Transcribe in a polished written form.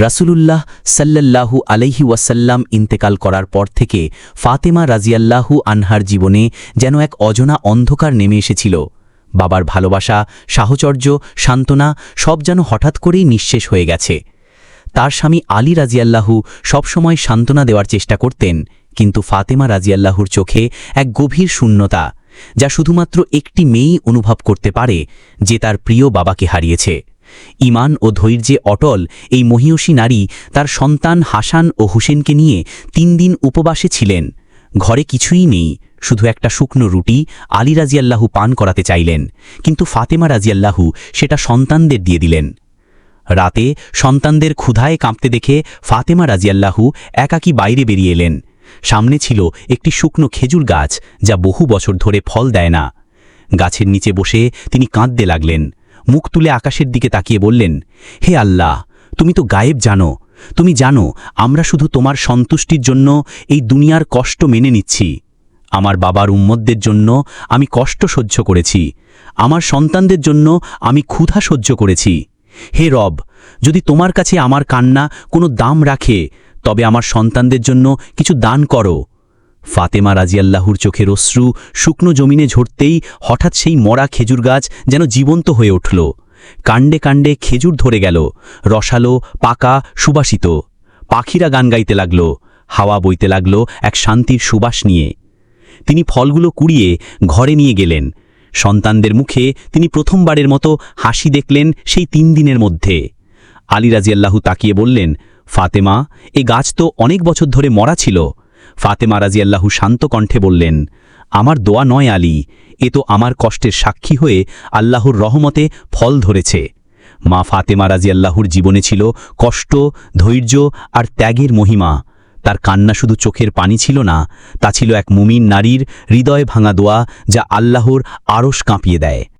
রাসূলুল্লাহ সাল্লাল্লাহু আলাইহি ওয়াসাল্লাম ইন্তেকাল করার পর থেকে ফাতেমা রাজিয়াল্লাহু আনহার জীবনে যেন এক অজানা অন্ধকার নেমে এসেছিল। বাবার ভালোবাসা, সাহচর্য, সান্ত্বনা সব যেন হঠাৎ করেই নিঃশেষ হয়ে গেছে। তার স্বামী আলী রাজিয়াল্লাহু সবসময় সান্ত্বনা দেওয়ার চেষ্টা করতেন, কিন্তু ফাতেমা রাজিয়াল্লাহুর চোখে এক গভীর শূন্যতা, যা শুধুমাত্র একটি মেয়েই অনুভব করতে পারে যে তার প্রিয় বাবাকে হারিয়েছে। ঈমান ও ধৈর্যে অটল এই মহিয়সী নারী তার সন্তান হাসান ও হুসেনকে নিয়ে ৩ দিন উপবাসে ছিলেন। ঘরে কিছুই নেই, শুধু একটা শুকনো রুটি আলী রাজিয়াল্লাহু পান করাতে চাইলেন, কিন্তু ফাতেমা রাজিয়াল্লাহু সেটা সন্তানদের দিয়ে দিলেন। রাতে সন্তানদের ক্ষুধায় কাঁপতে দেখে ফাতেমা রাজিয়াল্লাহু একাকী বাইরে বেরিয়ে এলেন। সামনে ছিল একটি শুকনো খেজুর গাছ, যা বহু বছর ধরে ফল দেয় না। গাছের নিচে বসে তিনি কাঁদতে লাগলেন। মুখ তুলে আকাশের দিকে তাকিয়ে বললেন, হে আল্লাহ, তুমি তো গায়েব জানো। তুমি জানো আমরা শুধু তোমার সন্তুষ্টির জন্য এই দুনিয়ার কষ্ট মেনে নিচ্ছি। আমার বাবার উম্মতদের জন্য আমি কষ্ট সহ্য করেছি, আমার সন্তানদের জন্য আমি ক্ষুধা সহ্য করেছি। হে রব, যদি তোমার কাছে আমার কান্না কোনো দাম রাখে, তবে আমার সন্তানদের জন্য কিছু দান করো। ফাতেমা রাজিয়াল্লাহুর চোখের অশ্রু শুকনো জমিনে ঝরতেই হঠাৎ সেই মরা খেজুর গাছ যেন জীবন্ত হয়ে উঠল। কাণ্ডে কাণ্ডে খেজুর ধরে গেল, রসালো, পাকা, সুবাসিত। পাখিরা গান গাইতে লাগল, হাওয়া বইতে লাগল এক শান্তির সুবাস নিয়ে। তিনি ফলগুলো কুড়িয়ে ঘরে নিয়ে গেলেন। সন্তানদের মুখে তিনি প্রথমবারের মতো হাসি দেখলেন সেই ৩ দিনের মধ্যে। আলী রাজিয়াল্লাহু তাকিয়ে বললেন, ফাতেমা, এ গাছ তো অনেক বছর ধরে মরা ছিল। ফাতেমা রাজিয়াল্লাহু শান্ত কণ্ঠে বললেন, আমার দোয়া নয় আলী, এ তো আমার কষ্টের সাক্ষী হয়ে আল্লাহর রহমতে ফল ধরেছে। মা ফাতেমা রাজিয়াল্লাহুর জীবনে ছিল কষ্ট, ধৈর্য আর ত্যাগের মহিমা। তার কান্না শুধু চোখের পানি ছিল না, তা ছিল এক মুমিন নারীর হৃদয় ভাঙা দোয়া, যা আল্লাহর আরশ কাঁপিয়ে দেয়।